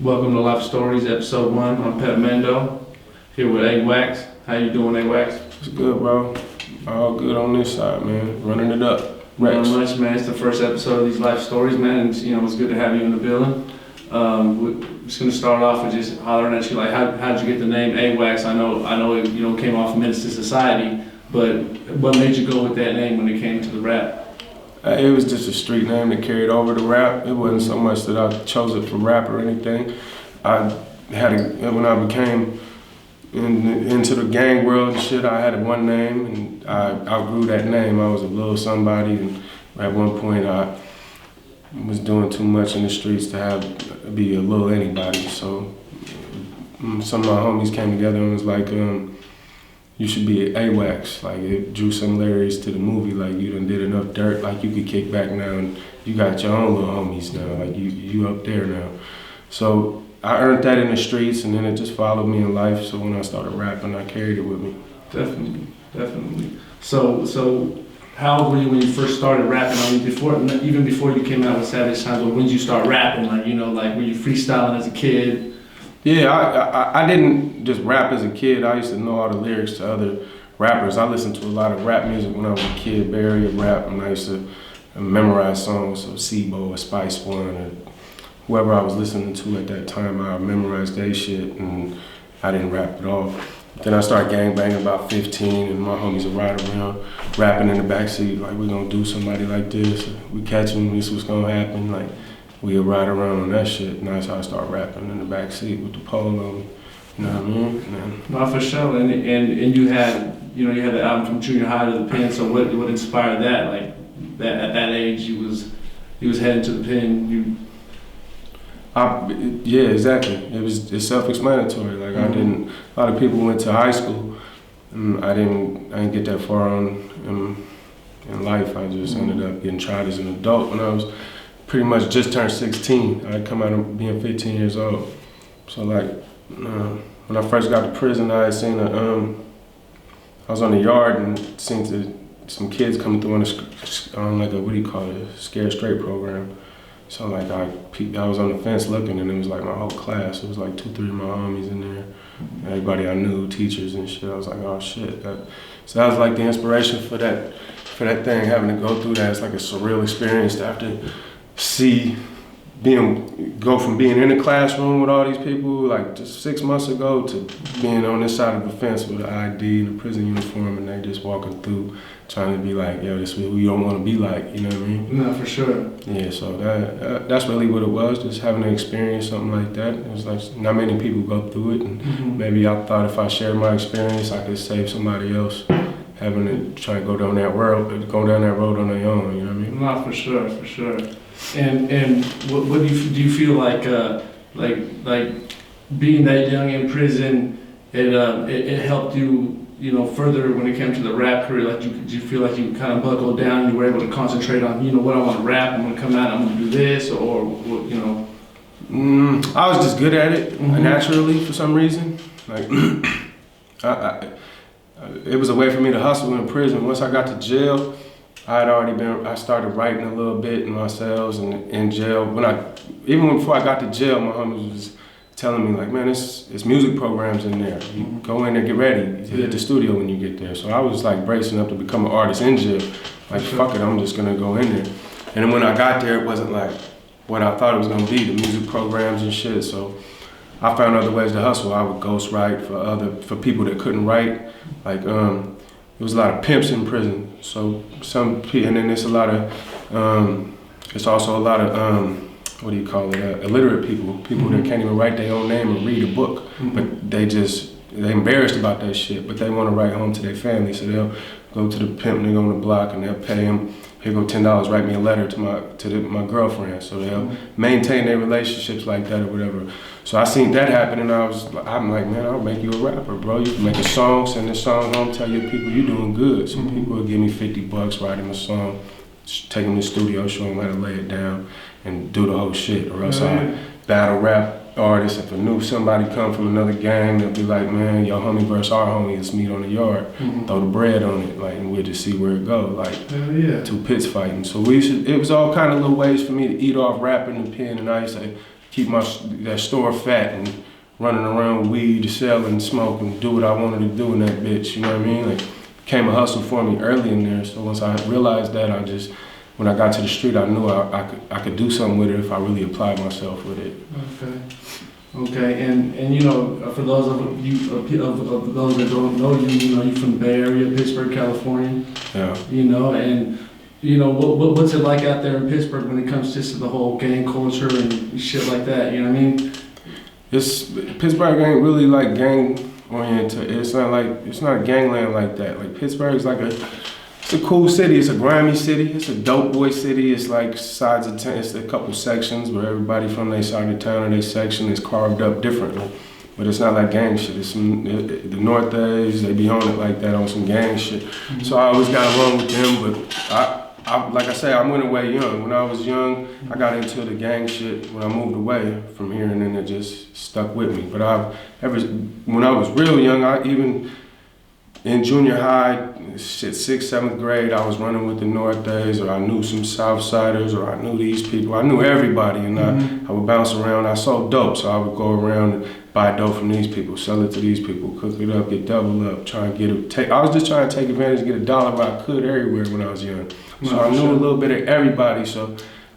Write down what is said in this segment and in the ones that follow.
Welcome to Life Stories, Episode 1. I'm Pep Mendo, here with A-Wax. How you doing, A-Wax? It's good, bro. All good on this side, man. Running it up. Rex. Not much, man. It's the first episode of these Life Stories, man, and it's good to have you in the building. We're just gonna start off with just hollering at you, like, how'd you get the name A-Wax? I know it, came off Menace to Society, but what made you go with that name when it came to the rap? It was just a street name that carried over to rap. It wasn't so much that I chose it for rap or anything. When I became into the gang world and shit, I had one name and I outgrew that name. I was a little somebody, and at one point I was doing too much in the streets to be a little anybody. So some of my homies came together and was like, you should be A-Wax. Like, it drew similarities to the movie. Like, you done did enough dirt, like you could kick back now and you got your own little homies now. Like, you up there now. So I earned that in the streets, and then it just followed me in life. So when I started rapping, I carried it with me. Definitely. So how old were you when you first started rapping? I mean, even before you came out with Savage Times, when did you start rapping? Like, were you freestyling as a kid? Yeah, I didn't just rap as a kid. I used to know all the lyrics to other rappers. I listened to a lot of rap music when I was a kid, Barry and rap, and I used to memorize songs of Sibo or Spice One or whoever I was listening to at that time. I memorized their shit, and I didn't rap at all. Then I started gangbanging about 15, and my homies would ride around rapping in the backseat, like, we're gonna do somebody like this, we catch him, this is what's gonna happen. Like, we would ride around on that shit, and that's how I started rapping in the backseat with the pole on me. You know what I mean? No, for sure. And you had the album From Junior High to the Pen. So what inspired that? Like, that at that age, you was heading to the pen. Yeah, exactly. It's self-explanatory. Like, a lot of people went to high school, and I didn't get that far on in life. I just ended up getting tried as an adult when I was pretty much just turned 16. I come out of being 15 years old. So, like, when I first got to prison, I had seen I was on the yard and seen some kids coming through on like a scared straight program. So, like, I was on the fence looking, and it was like my whole class. It was like 2-3 of my homies in there. Everybody I knew, teachers and shit. I was like, oh shit. So that was like the inspiration for that thing, having to go through that. It's like a surreal experience to have to go from being in the classroom with all these people like just 6 months ago to being on this side of the fence with an ID and a prison uniform, and they just walking through trying to be like, yo, this is who you don't want to be like, you know what I mean? No, for sure. Yeah, so that's really what it was, just having to experience something like that. It was like not many people go through it, and maybe I thought if I shared my experience, I could save somebody else having to try to go down that road on their own, you know what I mean? No, for sure. And what do you feel like being that young in prison, it helped you, further when it came to the rap career? Like, did you feel like you kind of buckled down, you were able to concentrate on, what I want to rap, I'm going to come out, I'm going to do this, or what, I was just good at it naturally for some reason. Like, it was a way for me to hustle in prison. Once I got to jail, I started writing a little bit in my cells and in jail. Even before I got to jail, my homies was telling me, like, man, it's music programs in there. You go in there, get ready, hit the studio when you get there. So I was like bracing up to become an artist in jail. Like, fuck it, I'm just gonna go in there. And then when I got there, it wasn't like what I thought it was gonna be, the music programs and shit. So I found other ways to hustle. I would ghostwrite for people that couldn't write. Like, there was a lot of pimps in prison, so and then there's a lot of, it's also a lot of, illiterate people that can't even write their own name or read a book, but they embarrassed about that shit, but they want to write home to their family, so they'll go to the pimp, they go on the block, and they'll pay him, here go $10, write me a letter to my girlfriend, so they'll maintain their relationships like that or whatever. So I seen that happen, and I'm like, man, I'll make you a rapper, bro. You can make a song, send this song home, tell your people you're doing good. So people will give me $50, write them a song, take them to the studio, show them how to lay it down, and do the whole shit. Or else I battle rap artists. If somebody come from another gang, they'll be like, man, your homie versus our homie, let's meet on the yard, throw the bread on it, like, and we'll just see where it go, like, two pits fighting. So it was all kind of little ways for me to eat off rapping and pen, and I used to keep that store fat and running around with weed, selling, smoking, do what I wanted to do in that bitch, you know what I mean? Like, became a hustle for me early in there. So once I realized that, when I got to the street, I knew I could do something with it if I really applied myself with it. Okay, and you know, for those of you of those that don't know you, you know, you're from the Bay Area, Pittsburgh, California. Yeah. You know, and you know, what's it like out there in Pittsburgh when it comes just to the whole gang culture and shit like that? You know what I mean? Pittsburgh ain't really like gang oriented. It's not a gangland like that. Like Pittsburgh's like it's a cool city. It's a grimy city. It's a dope boy city. It's like sides of town. It's a couple sections where everybody from their side of town or their section is carved up differently. But it's not like gang shit. It's the Northers, they be on it like that on some gang shit. Mm-hmm. So I always got along with them, but I like I say, I went away young. When I was young, I got into the gang shit when I moved away from here, and then it just stuck with me. But when I was real young, even in junior high, shit, 6th, 7th grade, I was running with the Northers, or I knew some Southsiders, or I knew these people. I knew everybody, and I would bounce around. I sold dope, so I would go around and buy dope from these people, sell it to these people, cook it up, get double up, try and I was just trying to take advantage and get $1 where I could everywhere when I was young. So I knew a little bit of everybody,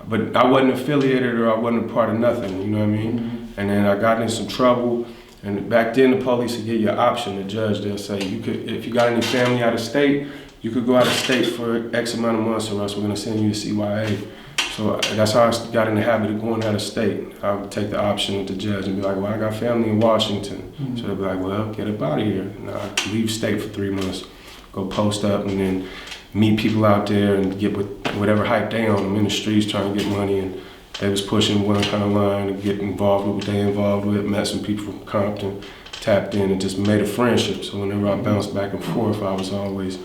but I wasn't affiliated or I wasn't a part of nothing, you know what I mean? Mm-hmm. And then I got in some trouble, and back then the police would give you an option. The judge, they'll say, if you got any family out of state, you could go out of state for X amount of months or else we're gonna send you to CYA. So that's how I got in the habit of going out of state. I would take the option with the judge and be like, well, I got family in Washington. Mm-hmm. So they'd be like, well, get up out of here. And I'd leave state for 3 months, go post up, and then meet people out there and get with whatever hype they on. I'm in the streets trying to get money, and they was pushing one kind of line to get involved with what they involved with. Met some people from Compton, tapped in, and just made a friendship. So whenever I bounced back and forth, I was always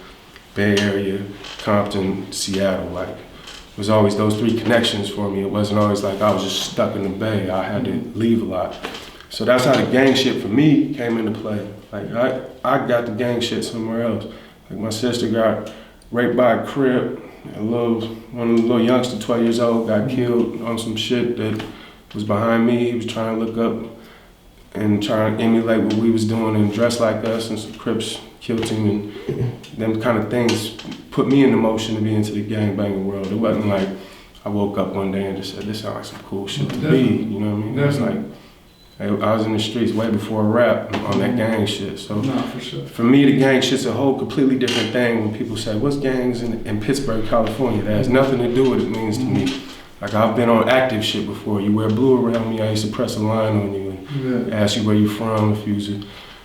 Bay Area, Compton, Seattle. Like, it was always those 3 connections for me. It wasn't always like I was just stuck in the Bay. I had to leave a lot. So that's how the gang shit for me came into play. Like, I got the gang shit somewhere else. Like, my sister got raped by a Crip. One of the little youngster, 12 years old, got killed on some shit that was behind me. He was trying to look up and trying to emulate what we was doing and dress like us, and some Crips killed him, and them kind of things put me into motion to be into the gangbanging world. It wasn't like I woke up one day and just said, this sounds like some cool shit to be, you know what I mean? It was like, I was in the streets way before rap on that gang shit. So for sure. For me, the gang shit's a whole completely different thing. When people say, what's gangs in Pittsburgh, California? That has nothing to do with what it means to me. Like, I've been on active shit before. You wear blue around me, I used to press a line on you and ask you where you from. If you was a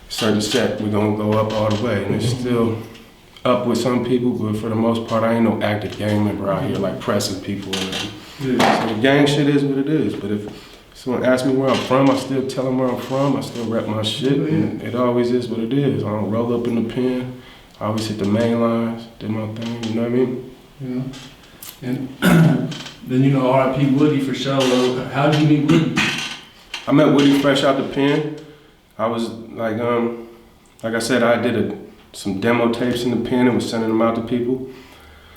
certain set, we're gonna go up all the way. And it's still up with some people, but for the most part, I ain't no active gang member out here like pressing people. So the gang shit is what it is. But if someone asks me where I'm from, I still tell them where I'm from. I still rep my shit, and it always is what it is. I don't roll up in the pen. I always hit the main lines, did my thing, you know what I mean? Yeah. And then, you know, R.I.P. Woodie for sure. How did you meet Woodie? I met Woodie fresh out the pen. I was like I said, I did some demo tapes in the pen and was sending them out to people.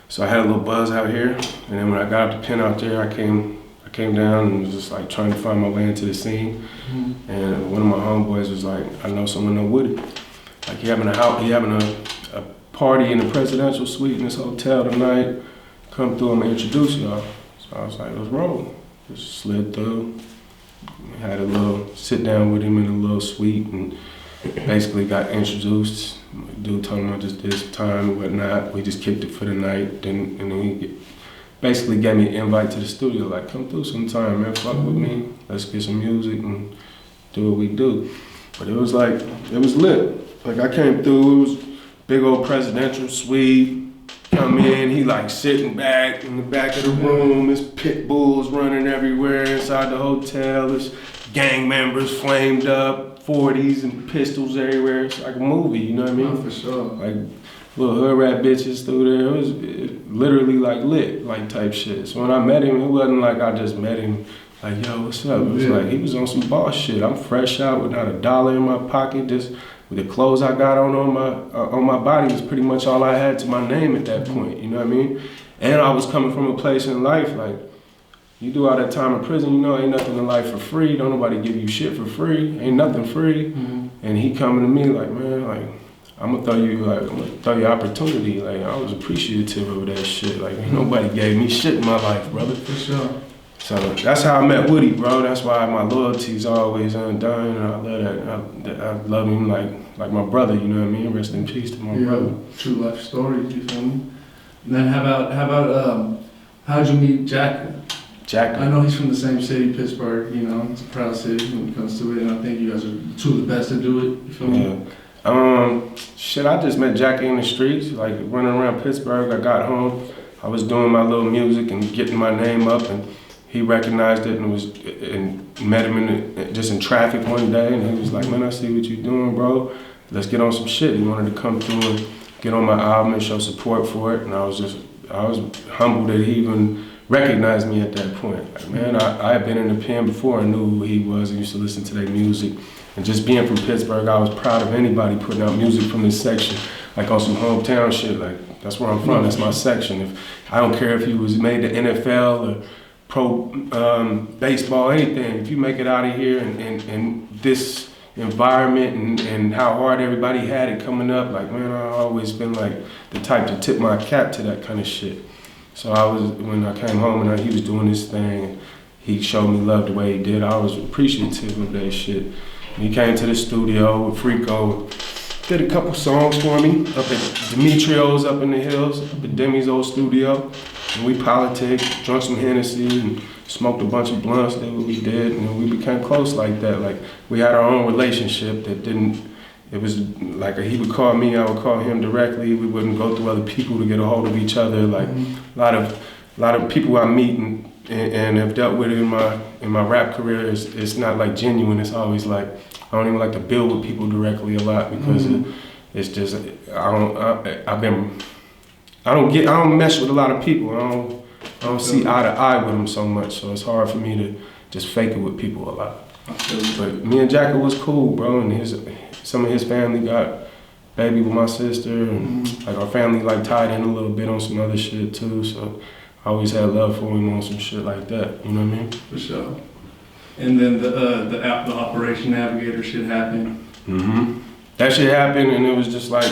So I had a little buzz out here, and then when I got out the pen out there, I came down and was just like trying to find my way into the scene. Mm-hmm. And one of my homeboys was like, I know someone know Woodie. Like, he having a party in the presidential suite in this hotel tonight. Come through, I'm gonna introduce y'all. So I was like, let's roll. Just slid through. Had a little sit down with him in a little suite and basically got introduced. Dude told him I just did some time and whatnot. We just kicked it for the night. And then he basically gave me an invite to the studio, like, come through sometime, man, fuck with me. Let's get some music and do what we do. But it was like, it was lit. Like, I came through, it was big old presidential suite. Come in, he like sitting back in the back of the room. There's pit bulls running everywhere inside the hotel. There's gang members flamed up, 40s and pistols everywhere. It's like a movie, you know what I mean? Oh, for sure. Like little hood rat bitches through there. It was literally like lit, like type shit. So when I met him, it wasn't like I just met him like, yo, what's up? It was like he was on some boss shit. I'm fresh out with not $1 in my pocket, just with the clothes I got on my body was pretty much all I had to my name at that point, you know what I mean? And I was coming from a place in life, like, You do all that time in prison, you know ain't nothing in life for free. Don't nobody give you shit for free. Ain't nothing free. And he coming to me like, man, like, I'm gonna throw you opportunity. Like, I was appreciative of that shit. Like, ain't nobody gave me shit in my life, brother. For sure. So that's how I met Woodie, bro. That's why my loyalty's always undying, and I love that. I love him like my brother. You know what I mean? Rest in peace to my brother. True life stories. You feel me? And then how about how'd you meet Jacka? Jacka. I know he's from the same city, Pittsburgh. You know, it's a proud city when it comes to it, and I think you guys are two of the best to do it. You feel me? Shit, I just met Jacka in the streets, like running around Pittsburgh. I got home, I was doing my little music and getting my name up, and he recognized it and met him just in traffic one day, and he was like, man, I see what you're doing, bro. Let's get on some shit. He wanted to come through and get on my album and show support for it, and I was humbled that he even recognized me at that point. Like, man, I had been in the pen before. I knew who he was. I used to listen to their music. And just being from Pittsburgh, I was proud of anybody putting out music from this section, like on some hometown shit. Like, that's where I'm from. That's my section. If I don't care if you was made the NFL or pro baseball, anything. If you make it out of here and this environment and how hard everybody had it coming up, like, man, I've always been like the type to tip my cap to that kind of shit. So when I came home and he was doing this thing, he showed me love the way he did. I was appreciative of that shit. And he came to the studio with Frico, did a couple songs for me up at Demetrio's up in the hills, up at Demi's old studio. And we politicked, drunk some Hennessy, and smoked a bunch of blunts, did what we did, and we became close like that. Like, we had our own relationship that it was like he would call me, I would call him directly. We wouldn't go through other people to get a hold of each other. Like, a lot of people I meet and have dealt with it in my rap career, it's not like genuine. It's always like, I don't even like to build with people directly a lot because it's just, I don't mess with a lot of people. I don't see eye to eye with them so much, so it's hard for me to just fake it with people a lot. But me and Jacka was cool, bro, and some of his family got baby with my sister, and like our family like tied in a little bit on some other shit too, so I always had love for him on some shit like that, you know what I mean? For sure. And then the Operation Navigator shit happened. That shit happened, and it was just like,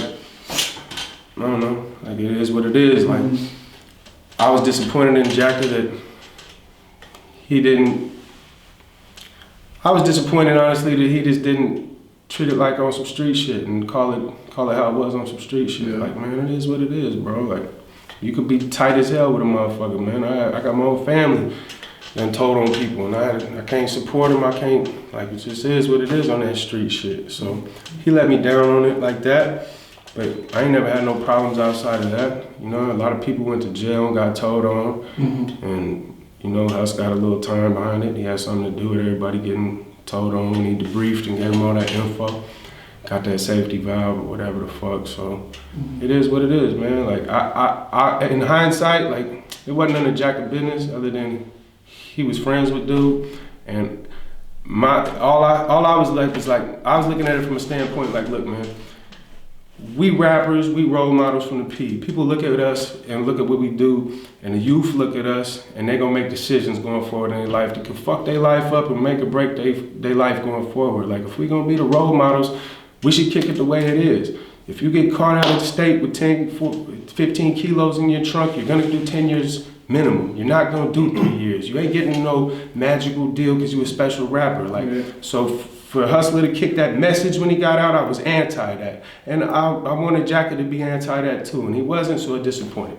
I don't know, like it is what it is. Like, I was disappointed in Jacka that I was disappointed, honestly, that he just didn't treat it like on some street shit and call it how it was on some street shit. Yeah. Like, man, it is what it is, bro. Like, you could be tight as hell with a motherfucker, man. I got my own family and told on people, and I can't support him. I can't, like, it just is what it is on that street shit. So he let me down on it like that, but I ain't never had no problems outside of that. You know, a lot of people went to jail and got told on, and you know, Hus got a little time behind it. He had something to do with everybody getting told on when he debriefed and gave him all that info. Got that safety valve or whatever the fuck, so it is what it is, man. Like, I in hindsight, like, it wasn't none of Jacka business other than he was friends with dude, and all I was like was like, I was looking at it from a standpoint like, look, man, we rappers, we role models from the P. People look at us and look at what we do, and the youth look at us, and they gonna make decisions going forward in their life that could fuck their life up and make or break their life going forward. Like, if we gonna be the role models, we should kick it the way it is. If you get caught out of the state with 15 kilos in your trunk, you're gonna do 10 years minimum. You're not gonna do 3 years. You ain't getting no magical deal because you a special rapper. Like, so for Husalah to kick that message when he got out, I was anti that. And I wanted Jacka to be anti that too, and he wasn't, so it disappointed.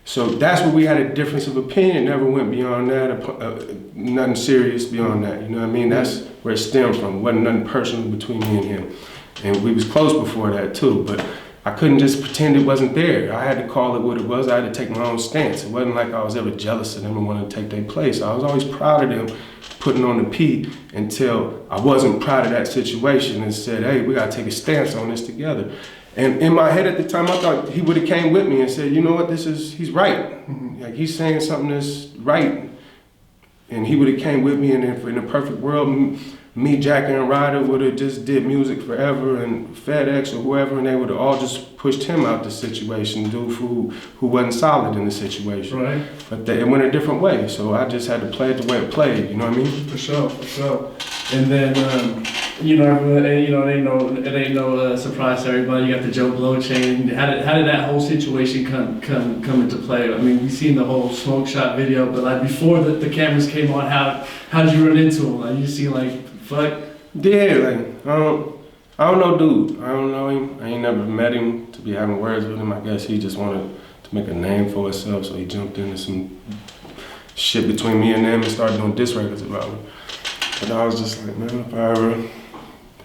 So that's where we had a difference of opinion. It never went beyond that, nothing serious beyond that, you know what I mean? That's where it stemmed from. It wasn't nothing personal between me and him. And we was close before that too, but I couldn't just pretend it wasn't there. I had to call it what it was. I had to take my own stance. It wasn't like I was ever jealous of them and wanted to take their place. I was always proud of them putting on the P until I wasn't proud of that situation and said, hey, we gotta take a stance on this together. And in my head at the time, I thought he would have came with me and said, you know what, he's right. Like, he's saying something that's right. and he would have came with me, and if in a perfect world, me, Jacka, and Ryder would have just did music forever, and FedEx or whoever, and they would have all just pushed him out the situation, dude who wasn't solid in the situation. Right. But it went a different way, so I just had to play it the way it played. You know what I mean? For sure, for sure. And then, you know, it ain't no surprise to everybody. You got the Joe Blow chain. How did that whole situation come into play? I mean, we seen the whole smoke shot video, but like before the cameras came on, how did you run into him? Like you see, like fuck. Yeah, like I don't know, dude. I don't know him. I ain't never met him to be having words with him. I guess he just wanted to make a name for himself, so he jumped into some shit between me and them and started doing diss records about me. But I was just like, man, if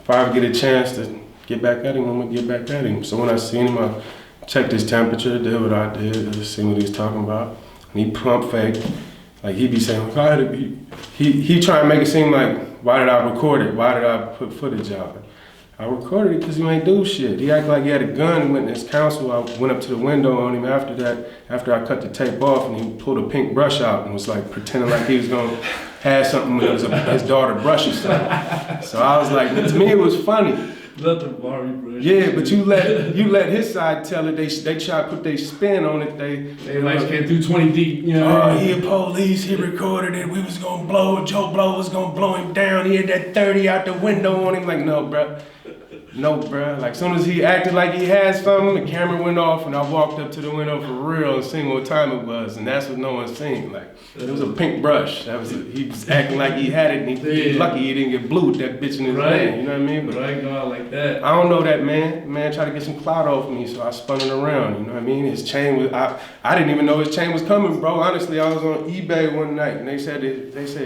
I ever get a chance to get back at him, I'm gonna get back at him. So when I seen him, I checked his temperature, did what I did, just seen what he's talking about. And he pump faked. Like he be saying, why did he try to make it seem like, why did I record it? Why did I put footage out? I recorded it because he ain't do shit. He acted like he had a gun and went in his counsel. I went up to the window on him after that, after I cut the tape off, and he pulled a pink brush out and was like pretending like he was gonna have something with his daughter brush or something. So I was like, to me it was funny. Let the Barbie brush. Yeah, but you let his side tell it. They try to put their spin on it. They like came through 20 deep. You know. Oh, he a police. He recorded it. We was gonna blow. Joe Blow was gonna blow him down. He had that 30 out the window on him. Like no, bruh. No, bruh. Like, soon as he acted like he had something, the camera went off, and I walked up to the window for real and seen what time it was, and that's what no one seen. Like, it was a pink brush. He was acting like he had it, and he lucky he didn't get blue with that bitch in his hand. You know what I mean? But right, go out like that. I don't know that man. The man tried to get some clout off me, so I spun it around. You know what I mean? His chain was. I didn't even know his chain was coming, bro. Honestly, I was on eBay one night, and they said,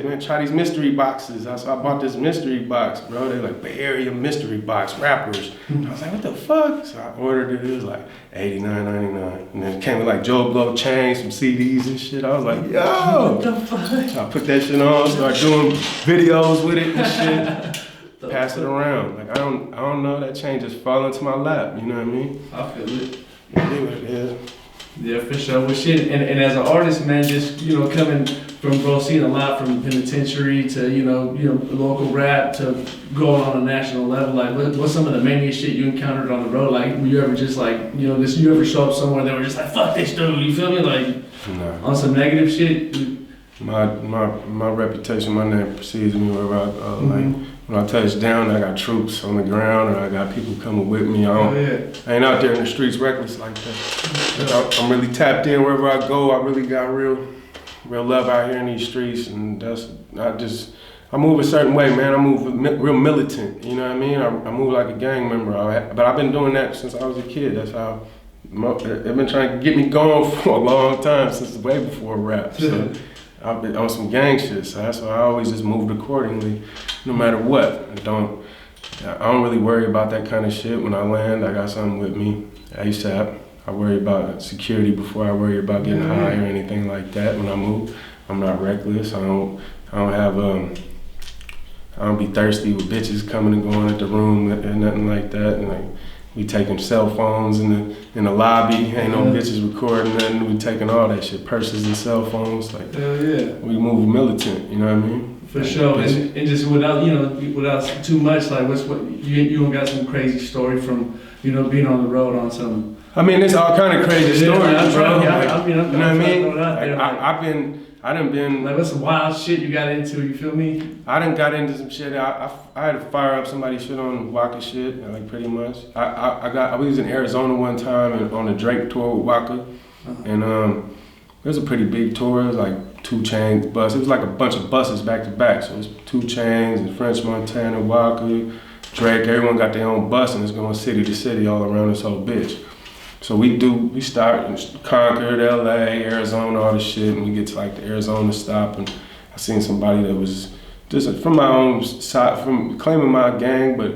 man, try these mystery boxes. So I bought this mystery box, bro. They like Bay Area mystery box rappers. I was like, what the fuck? So I ordered it. It was like $89.99, and then it came with like Joe Blow chains, some CDs and shit. I was like, yo, what the fuck? So I put that shit on, started doing videos with it and shit. Pass it around. Like I don't know. That chain just fell into my lap. You know what I mean? I feel it. Yeah, what it is. Yeah, for sure. Well, shit. And as an artist, man, just coming from seeing a lot from penitentiary to local rap to going on a national level. Like, what's some of the maniest shit you encountered on the road? Like, were you ever just like, you ever show up somewhere they were just like, fuck this dude? You feel me? Like, on some negative shit. My reputation, my name precedes me wherever I go. Like when I touch down, I got troops on the ground, or I got people coming with me. I ain't out there in the streets reckless like that. I'm really tapped in wherever I go. I really got real love out here in these streets, and I move a certain way, man. I move real militant. You know what I mean? I move like a gang member. But I've been doing that since I was a kid. That's how they've been trying to get me going for a long time, since way before rap. So I've been on some gang shit, so that's why I always just moved accordingly, no matter what. I don't really worry about that kind of shit. When I land, I got something with me ASAP. I worry about security before I worry about getting high or anything like that. When I move, I'm not reckless. I don't be thirsty with bitches coming and going at the room and nothing like that. And like, we taking cell phones in the lobby. Ain't no bitches recording nothing. We taking all that shit, purses and cell phones. Like, we move militant. You know what I mean? For sure. And just without too much. Like, you got some crazy story from being on the road on some. I mean, it's all kind of crazy stories, bro. You know what I mean? I done been. Like, what's some wild shit you got into? You feel me? I done got into some shit. I had to fire up somebody's shit on Waka shit, like pretty much. I was in Arizona one time and on a Drake tour with Waka, and it was a pretty big tour. It was like 2 Chainz bus. It was like a bunch of buses back to back. So it was 2 Chainz and French Montana, Waka, Drake. Everyone got their own bus, and it's going city to city all around this whole bitch. So we start in Concord, LA, Arizona, all this shit, and we get to like the Arizona stop, and I seen somebody that was just from my own side, from claiming my gang, but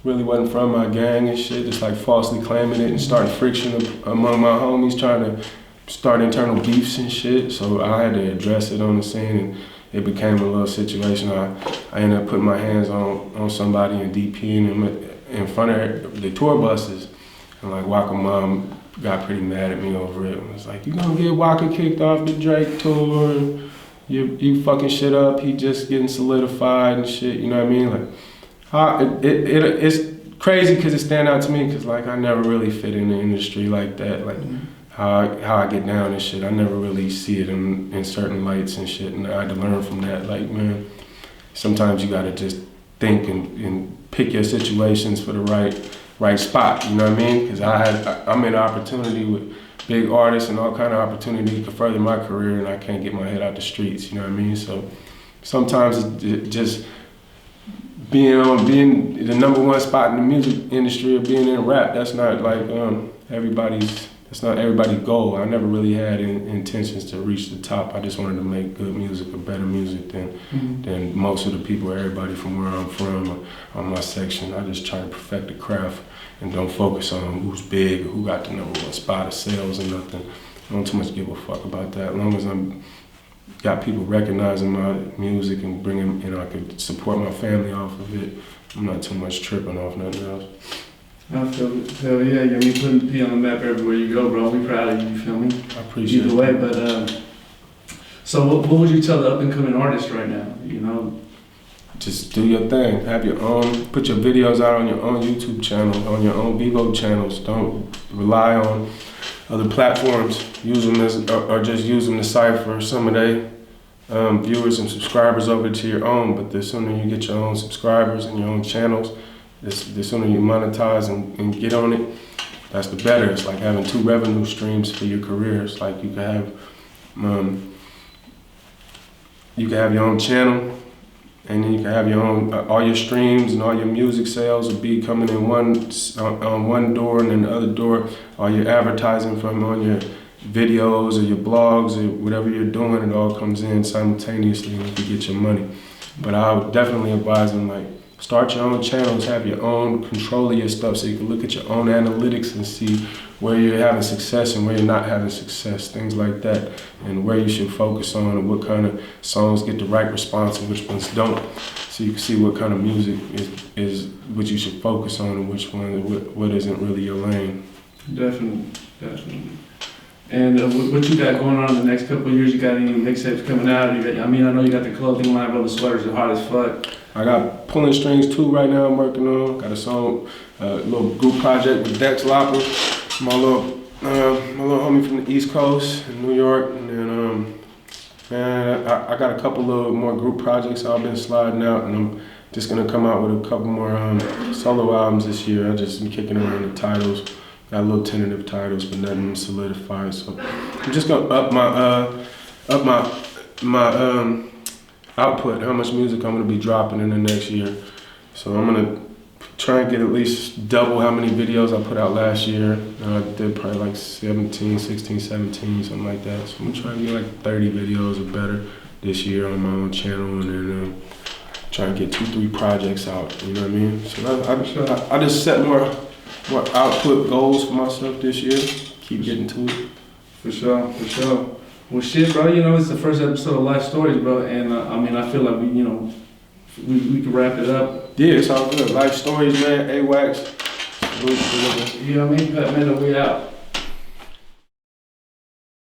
really wasn't from my gang and shit, just like falsely claiming it and starting friction among my homies, trying to start internal beefs and shit. So I had to address it on the scene, and it became a little situation. I ended up putting my hands on somebody and DPing him in front of the tour buses. And like Waka mom got pretty mad at me over it. It was like, you gonna get Waka kicked off the Drake tour? you fucking shit up, he just getting solidified and shit, you know what I mean? Like, it's crazy because it stand out to me because like I never really fit in the industry like that, like how I get down and shit. I never really see it in certain lights and shit, and I had to learn from that. Like, man, sometimes you gotta just think and pick your situations for the right spot, you know what I mean? Because I'm in an opportunity with big artists and all kind of opportunity to further my career, and I can't get my head out the streets, you know what I mean? So sometimes it just being the number one spot in the music industry or being in rap, that's not like that's not everybody's goal. I never really had intentions to reach the top. I just wanted to make good music or better music than most of the people, everybody from where I'm from or on my section. I just try to perfect the craft and don't focus on who's big or who got the number one spot of sales or nothing. I don't too much give a fuck about that. As long as I'm got people recognizing my music and bringing, I could support my family off of it. I'm not too much tripping off nothing else. I feel it. Hell yeah, you putting P on the map everywhere you go, bro. We proud of you, you feel me? I appreciate it. Either way, but so what would you tell the up and coming artists right now? You know? Just do your thing. Have your own, put your videos out on your own YouTube channel, on your own Bebo channels. Don't rely on other platforms. Use them or just use them to cipher some of their viewers and subscribers over to your own. But the sooner you get your own subscribers and your own channels, the sooner you monetize and get on it, that's the better. It's like having 2 revenue streams for your career. It's like you can have your own channel, and then you can have your own, all your streams and all your music sales will be coming in on one door, and then the other door, all your advertising from on your videos or your blogs or whatever you're doing, it all comes in simultaneously and you can get your money. But I would definitely advise them, like, start your own channels, have your own control of your stuff so you can look at your own analytics and see where you're having success and where you're not having success, things like that, and where you should focus on and what kind of songs get the right response and which ones don't. So you can see what kind of music is what you should focus on and which one, what isn't really your lane. Definitely. And what you got going on in the next couple of years? You got any mixtapes coming out? I know you got the clothing line, bro. The sweaters are hot as fuck. I got Pulling Strings 2 right now I'm working on. Got a song, little group project with Dex Lopper, my little homie from the East Coast in New York. And then, man, I got a couple of more group projects I've been sliding out, and I'm just gonna come out with a couple more solo albums this year. I just been kicking around the titles. Got a little tentative titles, but nothing solidified. So I'm just gonna up my output, how much music I'm gonna be dropping in the next year. So I'm gonna try and get at least double how many videos I put out last year. I did probably like 16, 17, something like that. So I'm gonna try and get like 30 videos or better this year on my own channel, and then try and get 2-3 projects out, you know what I mean? So I just set more output goals for myself this year. Keep getting to it. For sure. Well, shit, bro. It's the first episode of Life Stories, bro. And I feel like we can wrap it up. Yeah, it's all good. Life Stories, man. AWACS. You know what I mean? Pat Mendo, we out.